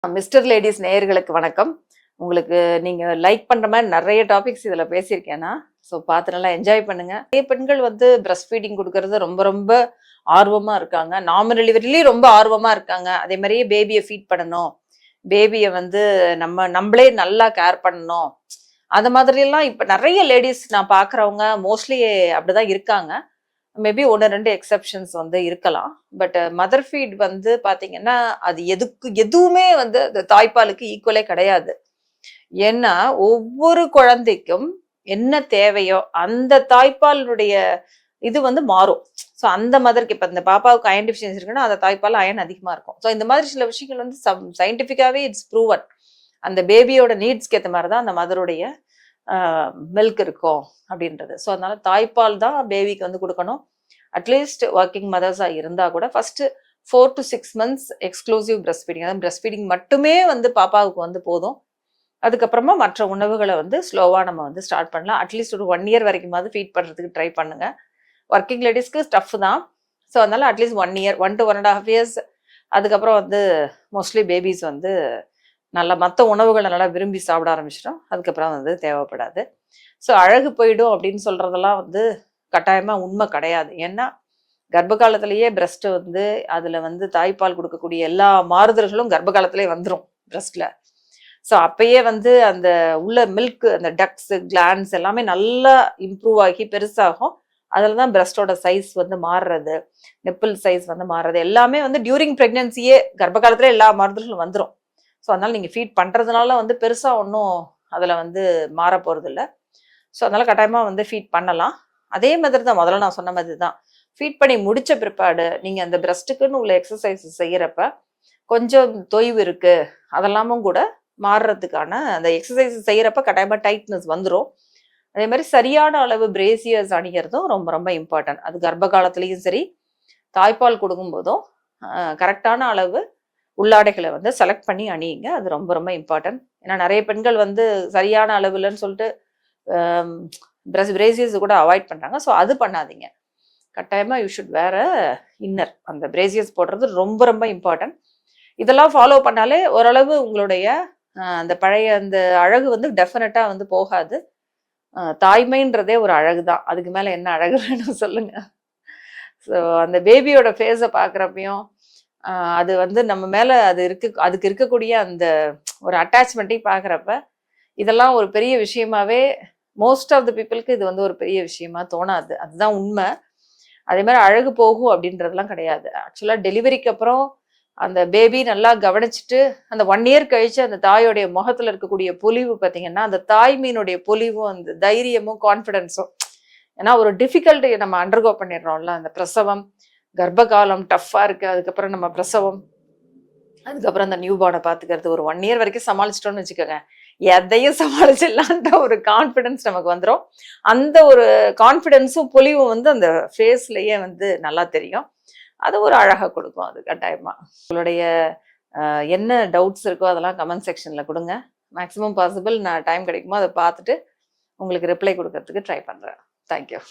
Mister ladies நேயர்களுக்கு வணக்கம். உங்களுக்கு நீங்க லைக் பண்ற மாதிரி நிறைய டாபிக்ஸ் இதுல பேசியிருக்கேன்னா, ஸோ பார்த்து நல்லா என்ஜாய் பண்ணுங்க. நிறைய பெண்கள் பிரஸ்ட் ஃபீடிங் கொடுக்கறது ரொம்ப ரொம்ப ஆர்வமா இருக்காங்க. நார்மல் டெலிவரிலேயும் ரொம்ப ஆர்வமா இருக்காங்க. அதே மாதிரியே பேபியை ஃபீட் பண்ணணும், பேபியை நம்மளே நல்லா கேர் பண்ணணும். அந்த மாதிரிலாம் இப்போ நிறைய லேடிஸ் நான் பார்க்குறவங்க மோஸ்ட்லி அப்படிதான் இருக்காங்க. மேபி ஒன்று ரெண்டு எக்ஸப்ஷன்ஸ் இருக்கலாம். பட் மதர் ஃபீட் பார்த்தீங்கன்னா அது எதுவுமே அந்த தாய்ப்பாலுக்கு ஈக்குவலே கிடையாது. ஏன்னா ஒவ்வொரு குழந்தைக்கும் என்ன தேவையோ அந்த தாய்ப்பாலுடைய இது மாறும். ஸோ அந்த மதருக்கு இப்போ இந்த பாப்பாவுக்கு அயன் டிஃபிஷியன்சி இருக்குன்னா அந்த தாய்ப்பால் அயன் அதிகமாக இருக்கும். ஸோ இந்த மாதிரி சில விஷயங்கள் சயின்டிஃபிக்காகவே இட்ஸ் ப்ரூவன். அந்த பேபியோட நீட்ஸ்க்கு ஏற்ற மாதிரி தான் அந்த மதருடைய மில்க் இருக்கும் அப்படின்றது. ஸோ அதனால தாய்ப்பால் தான் பேபிக்கு கொடுக்கணும். அட்லீஸ்ட் ஒர்க்கிங் மதர்ஸாக இருந்தால் கூட first 4 to 6 months exclusive breast feeding, அதாவது பிரஸ்ட் ஃபீடிங் மட்டுமே பாப்பாவுக்கு போதும். அதுக்கப்புறமா மற்ற உணவுகளை ஸ்லோவாக நம்ம ஸ்டார்ட் பண்ணலாம். அட்லீஸ்ட் ஒரு 1 year வரைக்குமாவது ஃபீட் பண்ணுறதுக்கு ட்ரை பண்ணுங்க. ஒர்க்கிங் லேடிஸ்க்கு ஸ்டஃப் தான். ஸோ அதனால அட்லீஸ்ட் 1 year 1 to 1.5 years. அதுக்கப்புறம் மோஸ்ட்லி பேபிஸ் நல்லா மற்ற உணவுகளை நல்லா விரும்பி சாப்பிட ஆரம்பிச்சிடும். அதுக்கப்புறம் தேவைப்படாது. ஸோ அழகு போயிடும் அப்படின்னு சொல்றதெல்லாம் கட்டாயமாக உண்மை கிடையாது. ஏன்னா கர்ப்ப காலத்திலேயே பிரஸ்ட் அதில் தாய்ப்பால் கொடுக்கக்கூடிய எல்லா மாறுதல்களும் கர்ப்ப காலத்திலே வந்துடும் பிரஸ்ட்ல. ஸோ அப்பயே அந்த உள்ள மில்க், அந்த டக்ஸ், கிளான்ஸ் எல்லாமே நல்லா இம்ப்ரூவ் ஆகி பெருசாகும். அதில் தான் பிரஸ்டோட சைஸ் மாறுறது, நிப்பிள் சைஸ் மாறுறது எல்லாமே டியூரிங் ப்ரெக்னன்சியே கர்ப்ப காலத்துல எல்லா மாறுதல்களும் வந்துடும். ஸோ அதனால நீங்கள் ஃபீட் பண்ணுறதுனால பெருசாக ஒன்றும் அதில் மாற போகிறது இல்லை. ஸோ அதனால கட்டாயமாக ஃபீட் பண்ணலாம். அதே மாதிரி தான் முதல்ல நான் சொன்ன மாதிரி தான் ஃபீட் பண்ணி முடிச்ச பிற்பாடு நீங்கள் அந்த பிரஸ்ட்டுக்குன்னு உள்ள எக்ஸசைஸ் செய்கிறப்ப கொஞ்சம் தொய்வு இருக்கு அதெல்லாமும் கூட மாறுறதுக்கான அந்த எக்ஸசைஸ் செய்கிறப்ப கட்டாயமாக டைட்னஸ் வந்துடும். அதே மாதிரி சரியான அளவு பிரேசியர்ஸ் அணிகிறதும் ரொம்ப ரொம்ப இம்பார்ட்டன்ட். அது கர்ப்ப காலத்துலேயும் சரி, தாய்ப்பால் கொடுக்கும்போதும் கரெக்டான அளவு உள்ளாடைகளை செலக்ட் பண்ணி அணியுங்க. அது ரொம்ப ரொம்ப இம்பார்ட்டன்ட். ஏன்னா நிறைய பெண்கள் சரியான அளவுலன்னு சொல்லிட்டு பிரேசியர்ஸ் கூட அவாய்ட் பண்ணுறாங்க. ஸோ அது பண்ணாதீங்க. கட்டாயமாக யூ ஷுட் வேற இன்னர். அந்த பிரேசியர்ஸ் போடுறது ரொம்ப ரொம்ப இம்பார்ட்டன்ட். இதெல்லாம் ஃபாலோ பண்ணாலே ஓரளவு உங்களுடைய அந்த பழைய அந்த அழகு டெஃபினட்டாக போகாது. தாய்மைன்றதே ஒரு அழகு தான். அதுக்கு மேலே என்ன அழகு வேணும் சொல்லுங்க. ஸோ அந்த பேபியோட ஃபேஸை பார்க்குறப்பையும் அது நம்ம மேலே அதுக்கு இருக்கக்கூடிய அந்த ஒரு அட்டாச்மெண்ட்டையும் பார்க்குறப்ப இதெல்லாம் ஒரு பெரிய விஷயமாவே மோஸ்ட் ஆஃப் த பீப்புளுக்கு இது ஒரு பெரிய விஷயமா தோணாது. அதுதான் உண்மை. அதே மாதிரி அழகு போகும் அப்படின்றதுலாம் கிடையாது. ஆக்சுவலாக டெலிவரிக்கு அப்புறம் அந்த பேபி நல்லா கவனிச்சுட்டு அந்த 1 year கழிச்சு அந்த தாயோடைய முகத்துல இருக்கக்கூடிய பொலிவு பார்த்தீங்கன்னா, அந்த தாய்மீனுடைய பொலிவும் அந்த தைரியமும் கான்ஃபிடென்ஸும், ஏன்னா ஒரு டிஃபிகல்ட்டி நம்ம அண்டர்கோ பண்ணிடுறோம்ல. அந்த பிரசவம், கர்ப்ப காலம் டஃப்பாக இருக்கு, அதுக்கப்புறம் நம்ம பிரசவம், அதுக்கப்புறம் அந்த நியூ பார்னை பார்த்துக்கிறது, ஒரு 1 year வரைக்கும் சமாளிச்சிட்டோம்னு வச்சுக்கோங்க, எதையும் சமாளிச்சிடலான்ற ஒரு கான்ஃபிடென்ஸ் நமக்கு வந்துடும். அந்த ஒரு கான்ஃபிடென்ஸும் பொலிவும் அந்த ஃபேஸ்லயே நல்லா தெரியும். அது ஒரு அழகாக கொடுக்கும். அது கட்டாயமா உங்களுடைய என்ன டவுட்ஸ் இருக்கோ அதெல்லாம் கமெண்ட் செக்ஷன்ல கொடுங்க. மேக்ஸிமம் பாசிபிள் நான் டைம் கிடைக்குமோ அதை பார்த்துட்டு உங்களுக்கு ரிப்ளை கொடுக்கறதுக்கு ட்ரை பண்ணுறேன். தேங்க்யூ.